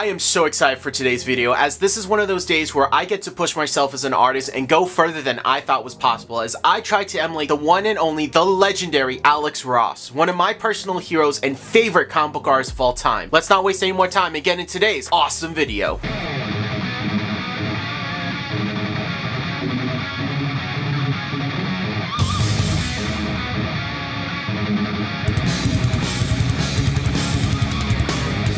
I am so excited for today's video, as this is one of those days where I get to push myself as an artist and go further than I thought was possible, as I try to emulate the one and only, the legendary Alex Ross, one of my personal heroes and favorite comic book artists of all time. Let's not waste any more time and get into today's awesome video.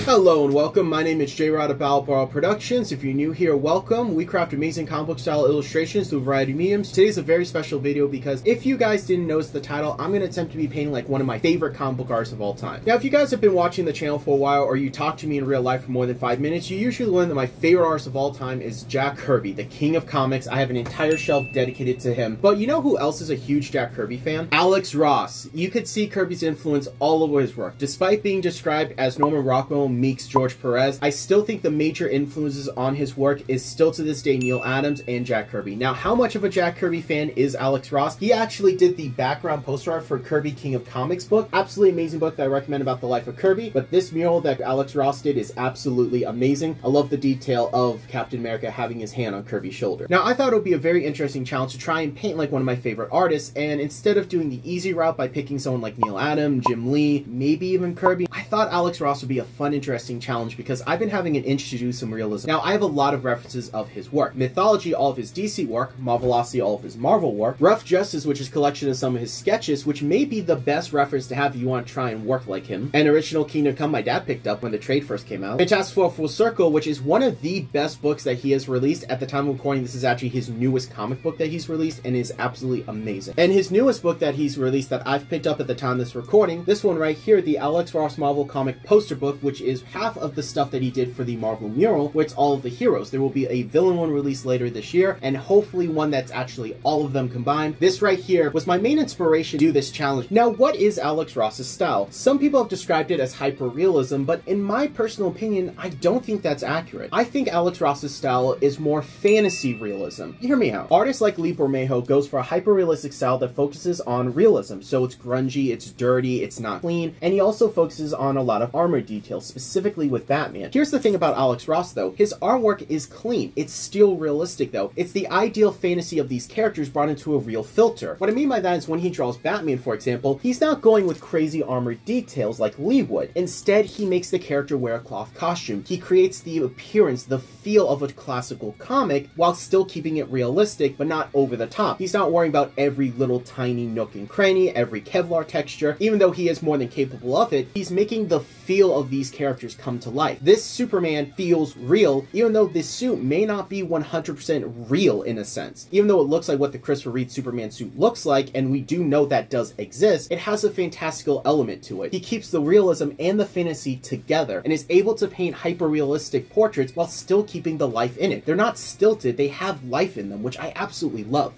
Hello and welcome, my name is J-Rod of BLACKEST. If you're new here, welcome. We craft amazing comic book style illustrations through a variety of mediums. Today's a very special video because if you guys didn't notice the title, I'm going to attempt to be painting like one of my favorite comic book artists of all time. Now, if you guys have been watching the channel for a while or you talk to me in real life for more than 5 minutes, you usually learn that my favorite artist of all time is Jack Kirby, the king of comics. I have an entire shelf dedicated to him. But you know who else is a huge Jack Kirby fan? Alex Ross. You could see Kirby's influence all over his work. Despite being described as Norman Rockwell meets George Perez, I still think the major influences on his work is still to this day Neil Adams and Jack Kirby. Now, how much of a Jack Kirby fan is Alex Ross? He actually did the background poster art for Kirby King of Comics book. Absolutely amazing book that I recommend about the life of Kirby, but this mural that Alex Ross did is absolutely amazing. I love the detail of Captain America having his hand on Kirby's shoulder. Now, I thought it would be a very interesting challenge to try and paint like one of my favorite artists, and instead of doing the easy route by picking someone like Neil Adams, Jim Lee, maybe even Kirby, I thought Alex Ross would be a fun, interesting challenge because I've been having an itch to do some realism. Now, I have a lot of references of his work. Mythology, all of his DC work. Marvelosity, all of his Marvel work. Rough Justice, which is a collection of some of his sketches, which may be the best reference to have if you want to try and work like him. And Original Kingdom Come, my dad picked up when the trade first came out. Fantastic Four Full Circle, which is one of the best books that he has released. At the time of recording, this is actually his newest comic book that he's released and is absolutely amazing. And his newest book that he's released that I've picked up at the time of this recording, this one right here, the Alex Ross Marvel comic poster book, which is half of the stuff that he did for the Marvel mural, where it's all of the heroes. There will be a villain one released later this year, and hopefully one that's actually all of them combined. This right here was my main inspiration to do this challenge. Now, what is Alex Ross's style? Some people have described it as hyper-realism, but in my personal opinion, I don't think that's accurate. I think Alex Ross's style is more fantasy realism. Hear me out. Artists like Lee Bermejo goes for a hyper-realistic style that focuses on realism, so it's grungy, it's dirty, it's not clean, and he also focuses on a lot of armor details, specifically with Batman. Here's the thing about Alex Ross, though. His artwork is clean. It's still realistic, though. It's the ideal fantasy of these characters brought into a real filter. What I mean by that is when he draws Batman, for example, he's not going with crazy armored details like Lee would. Instead, he makes the character wear a cloth costume. He creates the appearance, the feel of a classical comic while still keeping it realistic, but not over the top. He's not worrying about every little tiny nook and cranny, every Kevlar texture. Even though he is more than capable of it, he's making the feel of these characters come to life. This Superman feels real, even though this suit may not be 100% real in a sense. Even though it looks like what the Christopher Reeve Superman suit looks like, and we do know that does exist, it has a fantastical element to it. He keeps the realism and the fantasy together, and is able to paint hyper-realistic portraits while still keeping the life in it. They're not stilted, they have life in them, which I absolutely love.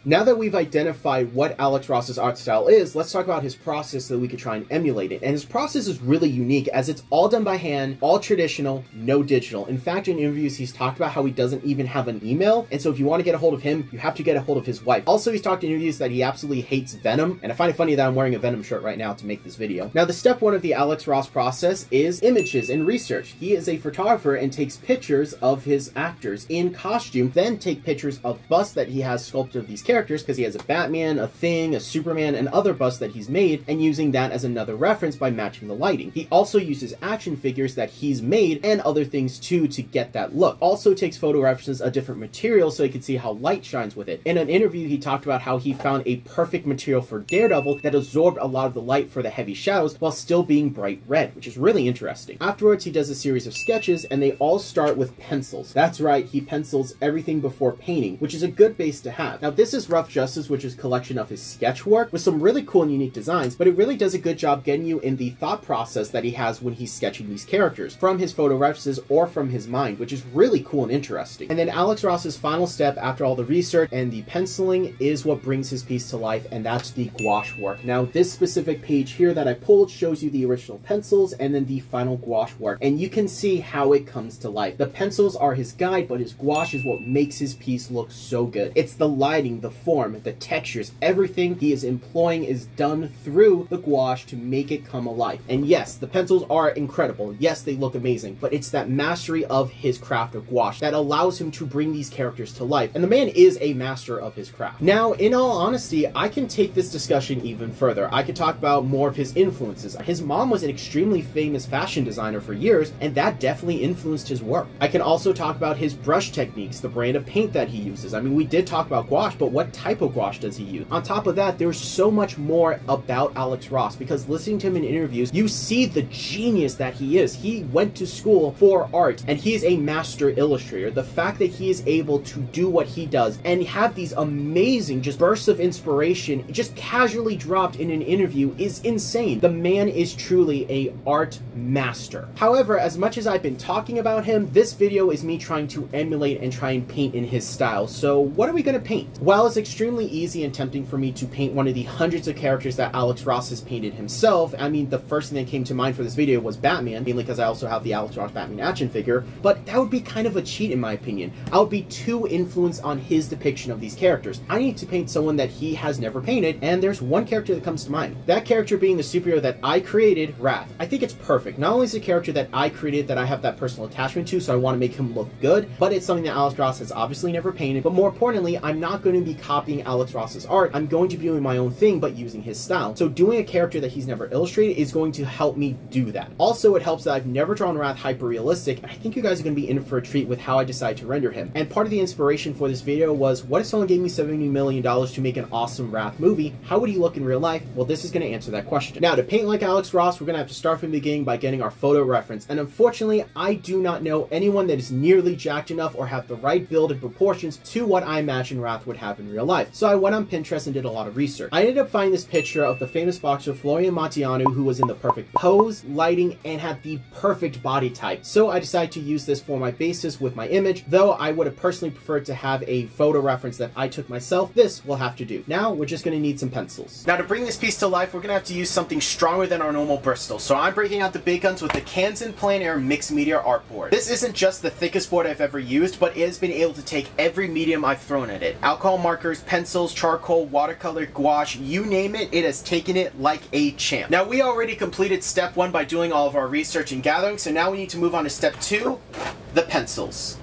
Now that we've identified what Alex Ross's art style is, let's talk about his process so that we can try and emulate it. And his process is really unique as it's all done by hand, all traditional, no digital. In fact, in interviews, he's talked about how he doesn't even have an email. And so if you want to get a hold of him, you have to get a hold of his wife. Also, he's talked in interviews that he absolutely hates Venom. And I find it funny that I'm wearing a Venom shirt right now to make this video. Now, the step one of the Alex Ross process is images and research. He is a photographer and takes pictures of his actors in costume, then take pictures of busts that he has sculpted of these characters, because he has a Batman, a Thing, a Superman, and other busts that he's made, and using that as another reference by matching the lighting. He also uses action figures that he's made and other things too to get that look. Also takes photo references of different materials so he can see how light shines with it. In an interview, he talked about how he found a perfect material for Daredevil that absorbed a lot of the light for the heavy shadows while still being bright red, which is really interesting. Afterwards, he does a series of sketches, and they all start with pencils. That's right, he pencils everything before painting, which is a good base to have. Now, this is Rough Justice, which is a collection of his sketch work with some really cool and unique designs, but it really does a good job getting you in the thought process that he has when he's sketching these characters, from his photo references or from his mind, which is really cool and interesting. And then Alex Ross's final step after all the research and the penciling is what brings his piece to life, and that's the gouache work. Now, this specific page here that I pulled shows you the original pencils and then the final gouache work, and you can see how it comes to life. The pencils are his guide, but his gouache is what makes his piece look so good. It's the lighting, the form, the textures, everything he is employing is done through the gouache to make it come alive. And yes, the pencils are incredible. Yes, they look amazing, but it's that mastery of his craft of gouache that allows him to bring these characters to life. And the man is a master of his craft. Now, in all honesty, I can take this discussion even further. I could talk about more of his influences. His mom was an extremely famous fashion designer for years, and that definitely influenced his work. I can also talk about his brush techniques, the brand of paint that he uses. I mean, we did talk about gouache, but what type of gouache does he use? On top of that, there's so much more about Alex Ross, because listening to him in interviews, you see the genius that he is. He went to school for art, and he is a master illustrator. The fact that he is able to do what he does and have these amazing just bursts of inspiration just casually dropped in an interview is insane. The man is truly a art master. However, as much as I've been talking about him, this video is me trying to emulate and try and paint in his style. So what are we going to paint? While it's extremely easy and tempting for me to paint one of the hundreds of characters that Alex Ross has painted himself, I mean, the first thing that came to mind for this video was Batman, mainly because I also have the Alex Ross Batman action figure, but that would be kind of a cheat in my opinion. I would be too influenced on his depiction of these characters. I need to paint someone that he has never painted, and there's one character that comes to mind. That character being the superhero that I created, Wrath. I think it's perfect. Not only is it a character that I created that I have that personal attachment to, so I want to make him look good, but it's something that Alex Ross has obviously never painted. But more importantly, I'm not going to be copying Alex Ross's art. I'm going to be doing my own thing, but using his style. So doing a character that he's never illustrated is going to help me do that. Also, it helps that I've never drawn Wrath hyper-realistic, and I think you guys are going to be in for a treat with how I decide to render him. And part of the inspiration for this video was, what if someone gave me $70 million to make an awesome Wrath movie? How would he look in real life? Well, this is going to answer that question. Now, to paint like Alex Ross, we're going to have to start from the beginning by getting our photo reference. And unfortunately, I do not know anyone that is nearly jacked enough or have the right build and proportions to what I imagine Wrath would have in real life. So I went on Pinterest and did a lot of research. I ended up finding this picture of the famous boxer Florian Montiano, who was in the perfect pose, lighting, and had the perfect body type. So I decided to use this for my basis with my image, though I would have personally preferred to have a photo reference that I took myself. This will have to do. Now, we're just going to need some pencils. Now, to bring this piece to life, we're going to have to use something stronger than our normal Bristol. So I'm breaking out the big guns with the Canson Plein Air Mixed Media Art Board. This isn't just the thickest board I've ever used, but it has been able to take every medium I've thrown at it. Alcohol markers, pencils, charcoal, watercolor, gouache, you name it, it has taken it like a champ. Now, we already completed step 1 by doing all of our research and gathering, so now we need to move on to step 2, the pencils.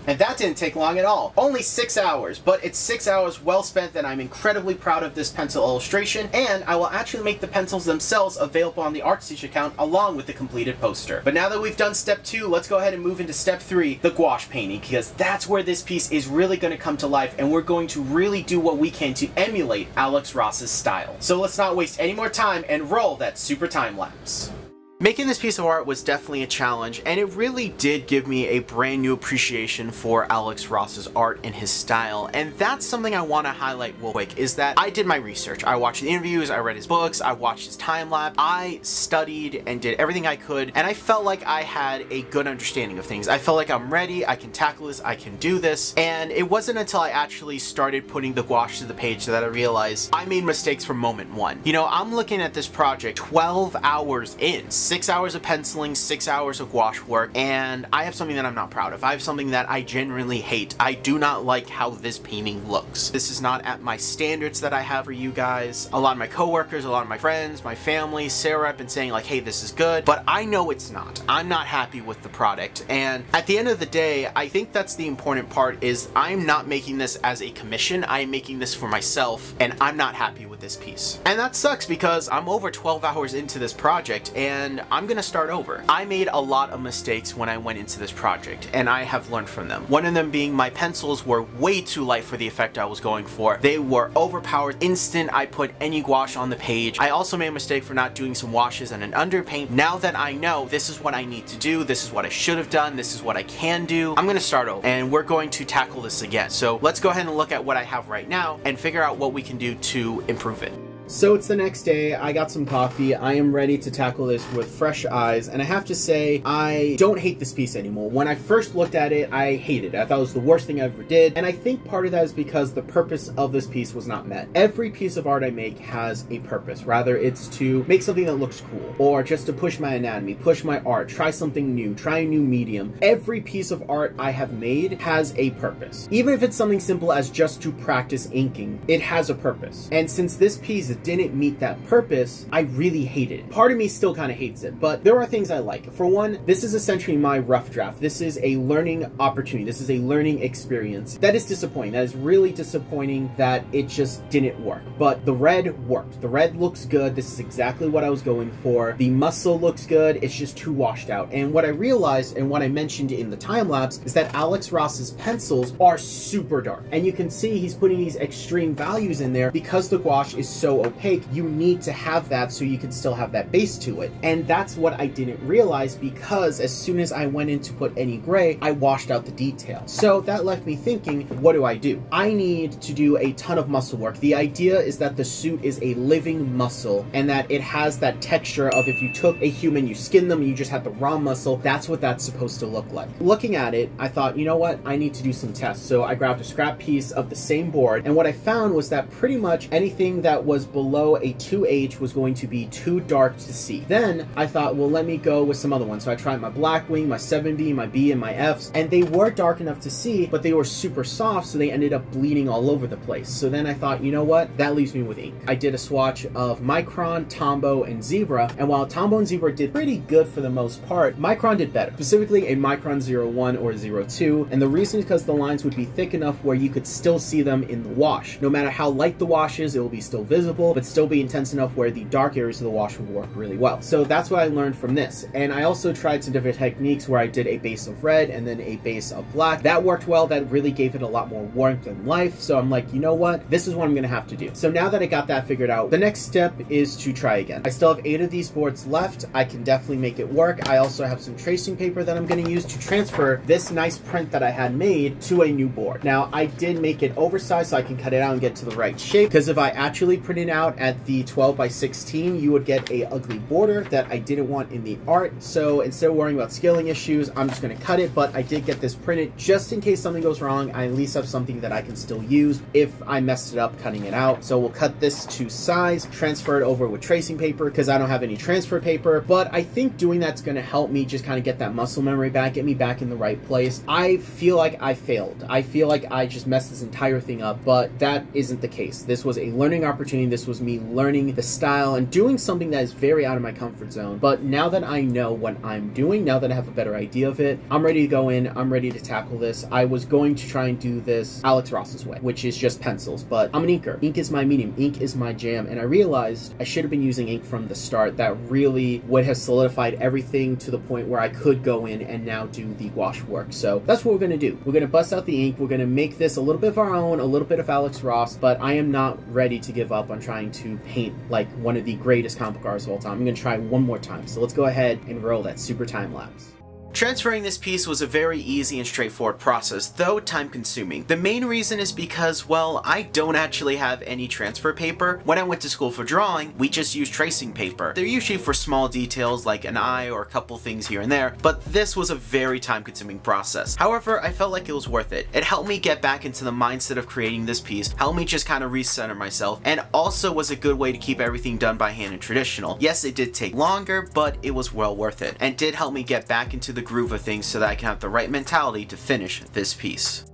And that didn't take long at all. Only 6 hours, but it's 6 hours well spent, and I'm incredibly proud of this pencil illustration, and I will actually make the pencils themselves available on the Artstation account along with the completed poster. But now that we've done step 2, let's go ahead and move into step 3, the gouache painting, because that's where this piece is really going to come to life, and we're going to really do what we can to emulate Alex Ross's style. So let's not waste any more time and roll that super time lapse. Making this piece of art was definitely a challenge, and it really did give me a brand new appreciation for Alex Ross's art and his style. And that's something I want to highlight real quick, is that I did my research. I watched the interviews, I read his books, I watched his time lapse, I studied and did everything I could, and I felt like I had a good understanding of things. I felt like I'm ready, I can tackle this, I can do this. And it wasn't until I actually started putting the gouache to the page that I realized I made mistakes from moment one. You know, I'm looking at this project 12 hours in, 6 hours of penciling, 6 hours of gouache work, and I have something that I'm not proud of. I have something that I genuinely hate. I do not like how this painting looks. This is not at my standards that I have for you guys. A lot of my coworkers, a lot of my friends, my family, Sarah have been saying like, hey, this is good, but I know it's not. I'm not happy with the product, and at the end of the day, I think that's the important part, is I'm not making this as a commission. I am making this for myself, and I'm not happy with this piece. And that sucks because I'm over 12 hours into this project, and I'm gonna start over. I made a lot of mistakes when I went into this project, and I have learned from them. One of them being my pencils were way too light for the effect I was going for. They were overpowered instant I put any gouache on the page. I also made a mistake for not doing some washes and an underpaint. Now that I know this is what I need to do, this is what I should have done, this is what I can do, I'm gonna start over, and we're going to tackle this again. So let's go ahead and look at what I have right now and figure out what we can do to improve it. So it's the next day, I got some coffee, I am ready to tackle this with fresh eyes, and I have to say, I don't hate this piece anymore. When I first looked at it, I hated it. I thought it was the worst thing I ever did, and I think part of that is because the purpose of this piece was not met. Every piece of art I make has a purpose. Rather, it's to make something that looks cool, or just to push my anatomy, push my art, try something new, try a new medium. Every piece of art I have made has a purpose. Even if it's something simple as just to practice inking, it has a purpose. And since this piece didn't meet that purpose, I really hated it. Part of me still kind of hates it, but there are things I like. For one, this is essentially my rough draft. This is a learning opportunity. This is a learning experience. That is disappointing. That is really disappointing that it just didn't work. But the red worked. The red looks good. This is exactly what I was going for. The muscle looks good. It's just too washed out. And what I realized, and what I mentioned in the time lapse, is that Alex Ross's pencils are super dark. And you can see he's putting these extreme values in there because the gouache is so opaque. You need to have that so you can still have that base to it. And that's what I didn't realize, because as soon as I went in to put any gray, I washed out the detail. So that left me thinking, what do? I need to do a ton of muscle work. The idea is that the suit is a living muscle, and that it has that texture of if you took a human, you skinned them, you just had the raw muscle, that's what that's supposed to look like. Looking at it, I thought, you know what? I need to do some tests. So I grabbed a scrap piece of the same board, and what I found was that pretty much anything that was below a 2H was going to be too dark to see. Then I thought, well, let me go with some other ones. So I tried my Blackwing, my 7B, my B, and my Fs, and they were dark enough to see, but they were super soft, so they ended up bleeding all over the place. So then I thought, you know what? That leaves me with ink. I did a swatch of Micron, Tombow, and Zebra, and while Tombow and Zebra did pretty good for the most part, Micron did better. Specifically a Micron 01 or 02, and the reason is because the lines would be thick enough where you could still see them in the wash. No matter how light the wash is, it will be still visible, but still be intense enough where the dark areas of the wash would work really well. So that's what I learned from this. And I also tried some different techniques where I did a base of red and then a base of black. That worked well. That really gave it a lot more warmth and life. So I'm like, you know what? This is what I'm going to have to do. So now that I got that figured out, the next step is to try again. I still have 8 of these boards left. I can definitely make it work. I also have some tracing paper that I'm going to use to transfer this nice print that I had made to a new board. Now, I did make it oversized so I can cut it out and get to the right shape, because if I actually print it out at the 12 by 16, you would get a ugly border that I didn't want in the art. So instead of worrying about scaling issues, I'm just going to cut it, but I did get this printed just in case something goes wrong. I at least have something that I can still use if I messed it up cutting it out. So we'll cut this to size, transfer it over with tracing paper because I don't have any transfer paper, but I think doing that's going to help me just kind of get that muscle memory back, get me back in the right place. I feel like I failed. I feel like I just messed this entire thing up, but that isn't the case. This was a learning opportunity. This was me learning the style and doing something that is very out of my comfort zone. But now that I know what I'm doing, now that I have a better idea of it, I'm ready to go in. I'm ready to tackle this. I was going to try and do this Alex Ross's way, which is just pencils, but I'm an inker. Ink is my medium. Ink is my jam. And I realized I should have been using ink from the start. That really would have solidified everything to the point where I could go in and now do the gouache work. So that's what we're going to do. We're going to bust out the ink. We're going to make this a little bit of our own, a little bit of Alex Ross, but I am not ready to give up on trying to paint like one of the greatest comic book artists of all time. I'm going to try one more time. So let's go ahead and roll that super time lapse. Transferring this piece was a very easy and straightforward process, though time-consuming. The main reason is because, well, I don't actually have any transfer paper. When I went to school for drawing, we just used tracing paper. They're usually for small details like an eye or a couple things here and there, but this was a very time-consuming process. However, I felt like it was worth it. It helped me get back into the mindset of creating this piece, helped me just kind of recenter myself, and also was a good way to keep everything done by hand and traditional. Yes, it did take longer, but it was well worth it, and did help me get back into the groove of things so that I can have the right mentality to finish this piece.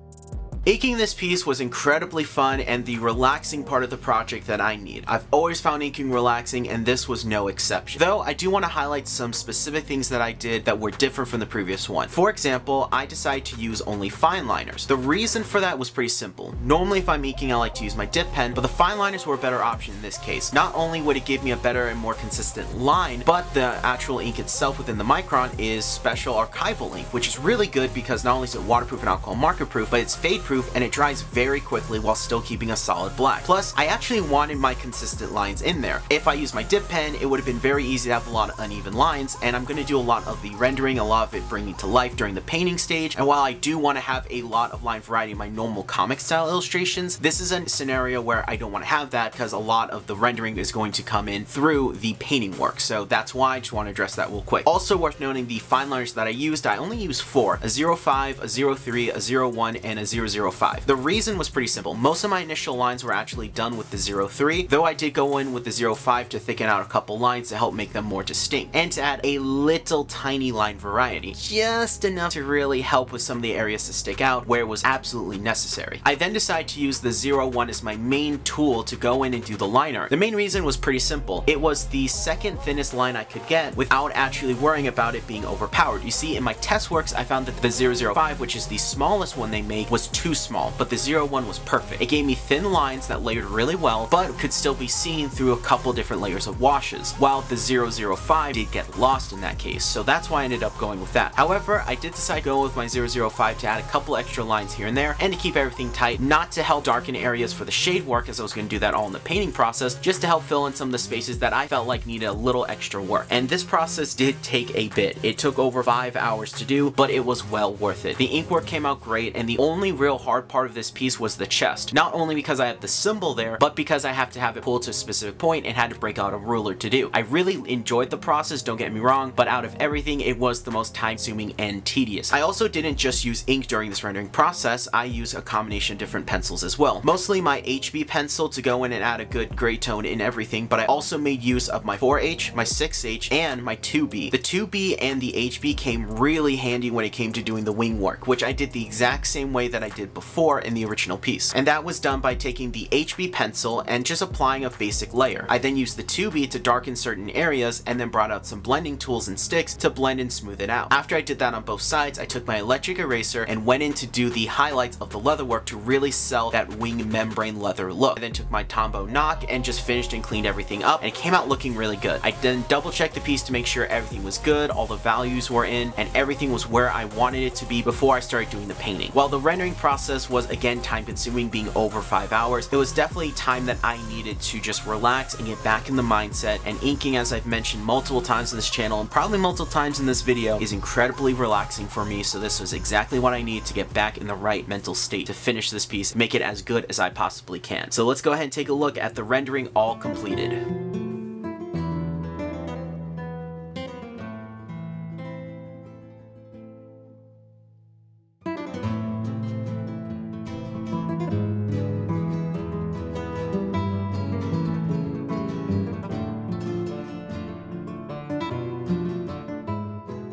Inking this piece was incredibly fun and the relaxing part of the project that I need. I've always found inking relaxing and this was no exception. Though I do want to highlight some specific things that I did that were different from the previous one. For example, I decided to use only Fineliners. The reason for that was pretty simple. Normally if I'm inking I like to use my dip pen, but the Fineliners were a better option in this case. Not only would it give me a better and more consistent line, but the actual ink itself within the Micron is special archival ink, which is really good because not only is it waterproof and alcohol marker proof, but it's fade proof proof and it dries very quickly while still keeping a solid black. Plus, I actually wanted my consistent lines in there. If I used my dip pen, it would have been very easy to have a lot of uneven lines, and I'm going to do a lot of the rendering, a lot of it bringing to life during the painting stage. And while I do want to have a lot of line variety in my normal comic style illustrations, this is a scenario where I don't want to have that because a lot of the rendering is going to come in through the painting work. So that's why I just want to address that real quick. Also worth noting, the fineliners that I used, I only used 4, a 05, a 03, a 01, and a 005. The reason was pretty simple. Most of my initial lines were actually done with the 03, though I did go in with the 05 to thicken out a couple lines to help make them more distinct, and to add a little tiny line variety, just enough to really help with some of the areas to stick out where it was absolutely necessary. I then decided to use the 01 as my main tool to go in and do the liner. The main reason was pretty simple. It was the second thinnest line I could get without actually worrying about it being overpowered. You see, in my test works, I found that the 005, which is the smallest one they make, was too small, but the 01 was perfect. It gave me thin lines that layered really well, but could still be seen through a couple different layers of washes, while the 005 did get lost in that case, so that's why I ended up going with that. However, I did decide to go with my 005 to add a couple extra lines here and there, and to keep everything tight, not to help darken areas for the shade work, as I was going to do that all in the painting process, just to help fill in some of the spaces that I felt like needed a little extra work. And this process did take a bit. It took over 5 hours to do, but it was well worth it. The ink work came out great, and the only real hard part of this piece was the chest. Not only because I have the symbol there, but because I have to have it pulled to a specific point and had to break out a ruler to do. I really enjoyed the process, don't get me wrong, but out of everything, it was the most time-consuming and tedious. I also didn't just use ink during this rendering process, I used a combination of different pencils as well. Mostly my HB pencil to go in and add a good gray tone in everything, but I also made use of my 4H, my 6H, and my 2B. The 2B and the HB came really handy when it came to doing the wing work, which I did the exact same way that I did before in the original piece. And that was done by taking the HB pencil and just applying a basic layer. I then used the 2B to darken certain areas and then brought out some blending tools and sticks to blend and smooth it out. After I did that on both sides, I took my electric eraser and went in to do the highlights of the leather work to really sell that wing membrane leather look. I then took my Tombow knock and just finished and cleaned everything up, and it came out looking really good. I then double checked the piece to make sure everything was good, all the values were in, and everything was where I wanted it to be before I started doing the painting. While the rendering process was again time consuming, being over 5 hours, it was definitely time that I needed to just relax and get back in the mindset, and inking, as I've mentioned multiple times in this channel and probably multiple times in this video, is incredibly relaxing for me, so this was exactly what I need to get back in the right mental state to finish this piece, make it as good as I possibly can. So let's go ahead and take a look at the rendering all completed.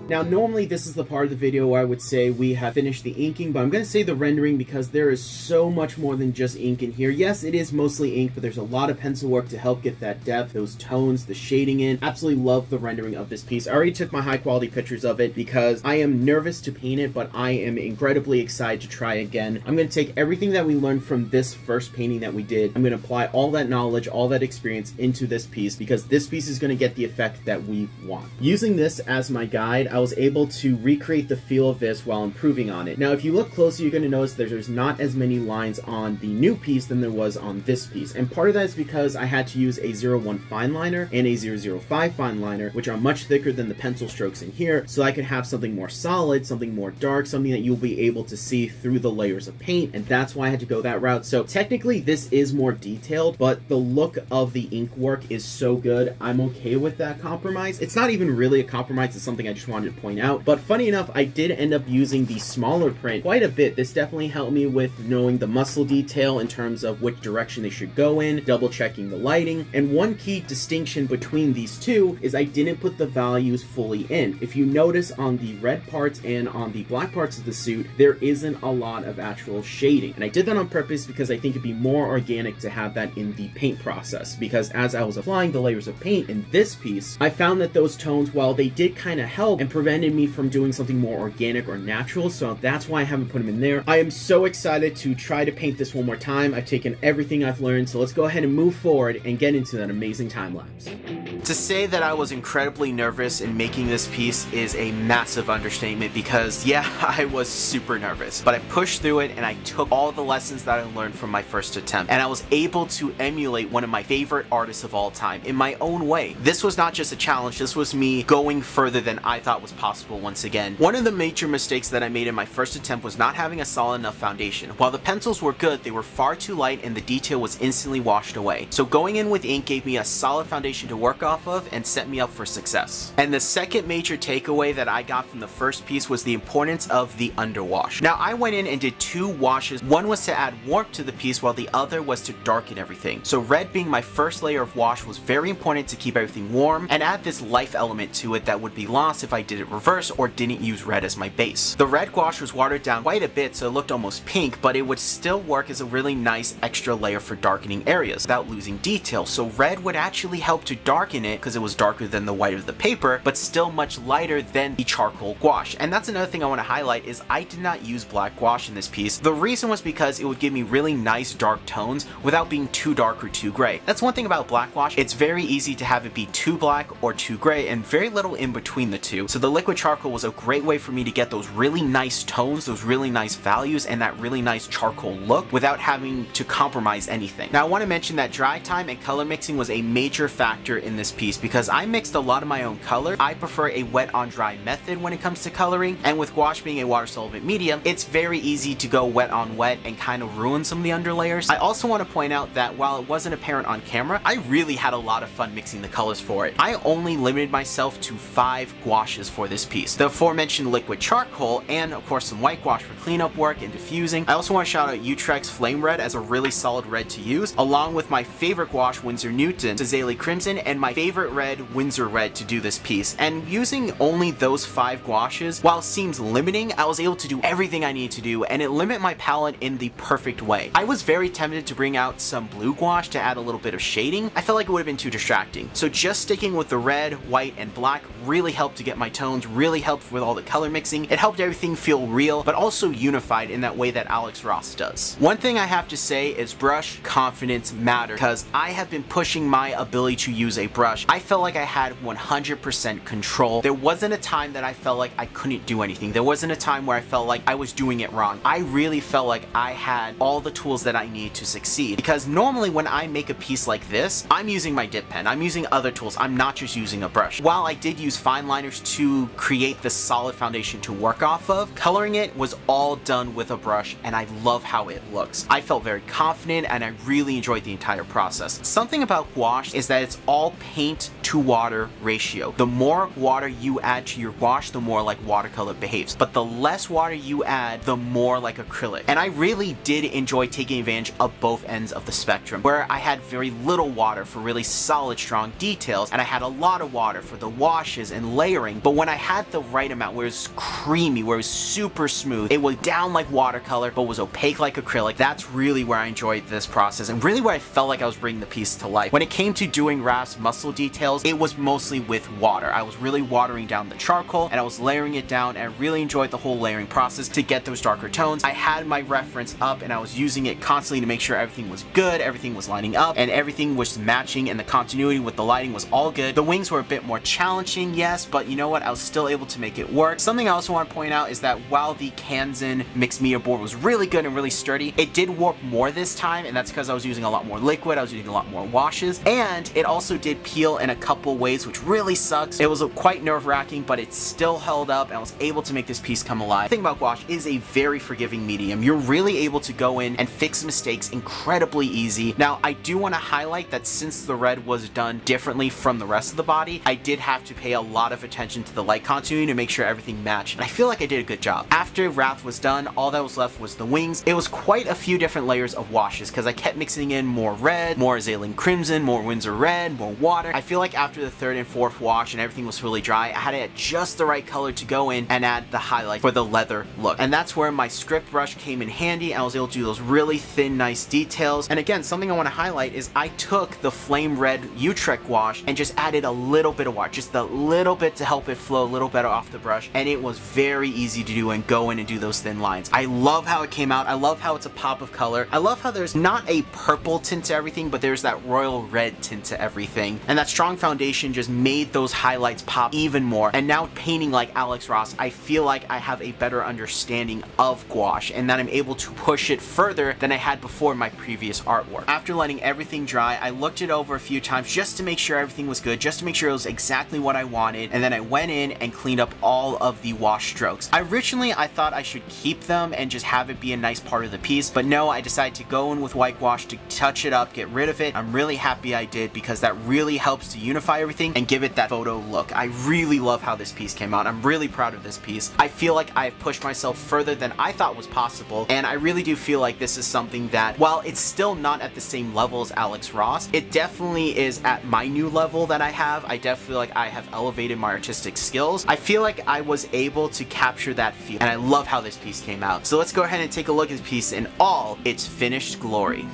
Now, normally this is the part of the video where I would say we have finished the inking, but I'm going to say the rendering because there is so much more than just ink in here. Yes, it is mostly ink, but there's a lot of pencil work to help get that depth, those tones, the shading in. Absolutely love the rendering of this piece. I already took my high quality pictures of it because I am nervous to paint it, but I am incredibly excited to try again. I'm going to take everything that we learned from this first painting that we did. I'm going to apply all that knowledge, all that experience into this piece because this piece is going to get the effect that we want. Using this as my guide, I was able to recreate the feel of this while improving on it. Now, if you look closer, you're going to notice there's not as many lines on the new piece than there was on this piece. And part of that is because I had to use a 01 Fineliner and a 005 Fineliner, which are much thicker than the pencil strokes in here, so I could have something more solid, something more dark, something that you'll be able to see through the layers of paint, and that's why I had to go that route. So technically, this is more detailed, but the look of the ink work is so good, I'm okay with that compromise. It's not even really a compromise, it's something I just wanted to point out. But funny enough, I did end up using the smaller print quite a bit. This definitely helped me with knowing the muscle detail in terms of which direction they should go in, double checking the lighting. And one key distinction between these two is I didn't put the values fully in. If you notice on the red parts and on the black parts of the suit, there isn't a lot of actual shading. And I did that on purpose because I think it'd be more organic to have that in the paint process. Because as I was applying the layers of paint in this piece, I found that those tones, while they did kind of help and prevented me from doing something more organic or natural, so that's why I haven't put them in there. I am so excited to try to paint this one more time. I've taken everything I've learned, so let's go ahead and move forward and get into that amazing time lapse. To say that I was incredibly nervous in making this piece is a massive understatement because, yeah, I was super nervous. But I pushed through it and I took all the lessons that I learned from my first attempt. And I was able to emulate one of my favorite artists of all time in my own way. This was not just a challenge, this was me going further than I thought was possible once again. One of the major mistakes that I made in my first attempt was not having a solid enough foundation. While the pencils were good, they were far too light and the detail was instantly washed away. So going in with ink gave me a solid foundation to work off of and set me up for success. And the second major takeaway that I got from the first piece was the importance of the underwash. Now I went in and did two washes. One was to add warmth to the piece while the other was to darken everything. So red being my first layer of wash was very important to keep everything warm and add this life element to it that would be lost if I did it reverse or didn't use red as my base. The red gouache was watered down quite a bit so it looked almost pink, but it would still work as a really nice extra layer for darkening areas without losing detail. So red would actually help to darken it because it was darker than the white of the paper, but still much lighter than the charcoal gouache. And that's another thing I want to highlight is I did not use black gouache in this piece. The reason was because it would give me really nice dark tones without being too dark or too gray. That's one thing about black gouache, it's very easy to have it be too black or too gray and very little in between the two. So the liquid charcoal was a great way for me to get those really nice tones, those really nice values, and that really nice charcoal look without having to compromise anything. Now I want to mention that dry time and color mixing was a major factor in this piece because I mixed a lot of my own color. I prefer a wet on dry method when it comes to coloring, and with gouache being a water solvent medium, it's very easy to go wet on wet and kind of ruin some of the underlayers. I also want to point out that while it wasn't apparent on camera, I really had a lot of fun mixing the colors for it. I only limited myself to 5 gouaches for this piece. The aforementioned liquid charcoal and of course some white gouache for cleanup work and diffusing. I also want to shout out Utrecht's Flame Red as a really solid red to use, along with my favorite gouache Winsor Newton, Azalea Crimson, and my favorite red Windsor Red to do this piece. And using only those 5 gouaches, while it seems limiting, I was able to do everything I needed to do and it limited my palette in the perfect way. I was very tempted to bring out some blue gouache to add a little bit of shading. I felt like it would have been too distracting. So just sticking with the red, white, and black really helped to get my tones, really helped with all the color mixing. It helped everything feel real, but also unified in that way that Alex Ross does. One thing I have to say is brush confidence matters because I have been pushing my ability to use a brush. I felt like I had 100% control. There wasn't a time that I felt like I couldn't do anything. There wasn't a time where I felt like I was doing it wrong. I really felt like I had all the tools that I needed to succeed because normally when I make a piece like this, I'm using my dip pen, I'm using other tools, I'm not just using a brush. While I did use fine liners to create the solid foundation to work off of, coloring it was all done with a brush and I love how it looks. I felt very confident and I really enjoyed the entire process. Something about gouache is that it's all paint to water ratio. The more water you add to your gouache, the more like watercolor it behaves. But the less water you add, the more like acrylic. And I really did enjoy taking advantage of both ends of the spectrum, where I had very little water for really solid, strong details, and I had a lot of water for the washes and layering. But when I had the right amount, where it was creamy, where it was super smooth, it was down like watercolor, but was opaque like acrylic, that's really where I enjoyed this process, and really where I felt like I was bringing the piece to life. When it came to doing Raph's muscle details, it was mostly with water. I was really watering down the charcoal, and I was layering it down, and I really enjoyed the whole layering process to get those darker tones. I had my reference up, and I was using it constantly to make sure everything was good, everything was lining up, and everything was matching, and the continuity with the lighting was all good. The wings were a bit more challenging, yes, but you know what? I was still able to make it work. Something I also want to point out is that while the Kanzen mixed media board was really good and really sturdy, it did warp more this time, and that's because I was using a lot more liquid, I was using a lot more washes, and it also did peel in a couple ways, which really sucks. It was quite nerve-wracking, but it still held up, and I was able to make this piece come alive. The thing about gouache is a very forgiving medium. You're really able to go in and fix mistakes incredibly easy. Now, I do want to highlight that since the red was done differently from the rest of the body, I did have to pay a lot of attention to the light continuity to make sure everything matched, and I feel like I did a good job. After Raph was done, all that was left was the wings. It was quite a few different layers of washes because I kept mixing in more red, more Azalea Crimson, more Windsor Red, more water. I feel like after the 3rd and 4th wash and everything was fully dry, I had to add just the right color to go in and add the highlight for the leather look. And that's where my script brush came in handy, and I was able to do those really thin, nice details. And again, something I want to highlight is I took the Flame Red Utrecht gouache and just added a little bit of water, just a little bit to help it flow a little better off the brush, and it was very easy to do and go in and do those thin lines. I love how it came out. I love how it's a pop of color. I love how there's not a purple tint to everything, but there's that royal red tint to everything. And and that strong foundation just made those highlights pop even more. And now painting like Alex Ross, I feel like I have a better understanding of gouache and that I'm able to push it further than I had before in my previous artwork. After letting everything dry, I looked it over a few times just to make sure everything was good, just to make sure it was exactly what I wanted, and then I went in and cleaned up all of the wash strokes. Originally, I thought I should keep them and just have it be a nice part of the piece, but no, I decided to go in with white gouache to touch it up, get rid of it. I'm really happy I did because that really helps to unify everything and give it that photo look. I really love how this piece came out. I'm really proud of this piece. I feel like I've pushed myself further than I thought was possible, and I really do feel like this is something that, while it's still not at the same level as Alex Ross, it definitely is at my new level that I have. I definitely feel like I have elevated my artistic skills. I feel like I was able to capture that feel, and I love how this piece came out. So let's go ahead and take a look at this piece in all its finished glory.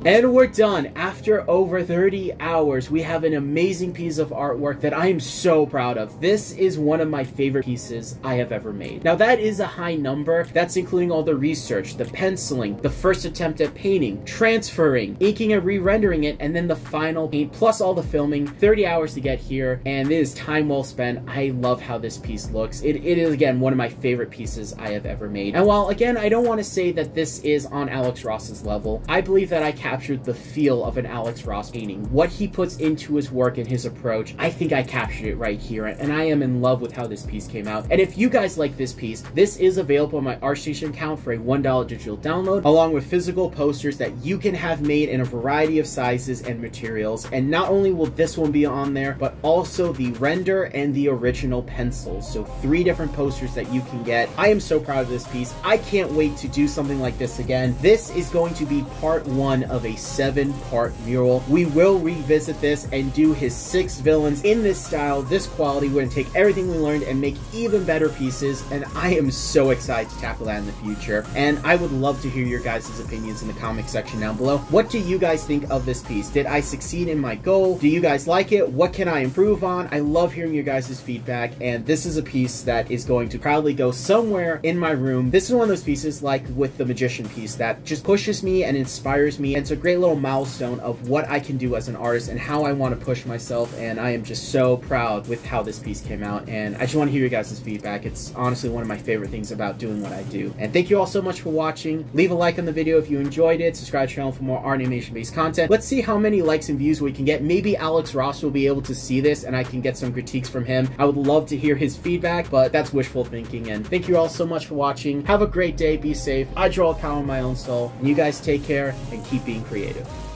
And we're done. After over 30 hours, we have an amazing piece of artwork that I am so proud of. This is one of my favorite pieces I have ever made. Now that is a high number. That's including all the research, the penciling, the first attempt at painting, transferring, inking and re-rendering it, and then the final paint, plus all the filming. 30 hours to get here, and it is time well spent. I love how this piece looks. It is, again, one of my favorite pieces I have ever made. And while, again, I don't want to say that this is on Alex Ross's level, I believe that I captured the feel of an Alex Ross painting. What he puts into his work and his approach, I think I captured it right here, and I am in love with how this piece came out. And if you guys like this piece, this is available on my Artstation account for a $1 digital download, along with physical posters that you can have made in a variety of sizes and materials. And not only will this one be on there, but also the render and the original pencils. So 3 different posters that you can get. I am so proud of this piece. I can't wait to do something like this again. This is going to be part 1 of a 7-part mural. We will revisit this and do his 6 villains in this style, this quality. We're going to take everything we learned and make even better pieces, and I am so excited to tackle that in the future. And I would love to hear your guys' opinions in the comment section down below. What do you guys think of this piece? Did I succeed in my goal? Do you guys like it? What can I improve on? I love hearing your guys' feedback, and this is a piece that is going to proudly go somewhere in my room. This is one of those pieces, like with the Magician piece, that just pushes me and inspires me, and it's a great little milestone of what I can do as an artist and how I want to push myself, and I am just so proud with how this piece came out, and I just want to hear your guys' feedback. It's honestly one of my favorite things about doing what I do. And thank you all so much for watching. Leave a like on the video if you enjoyed it. Subscribe to the channel for more art animation based content. Let's see how many likes and views we can get. Maybe Alex Ross will be able to see this and I can get some critiques from him. I would love to hear his feedback, but that's wishful thinking. And thank you all so much for watching. Have a great day. Be safe. I draw power in my own soul. And you guys take care and keep being creative.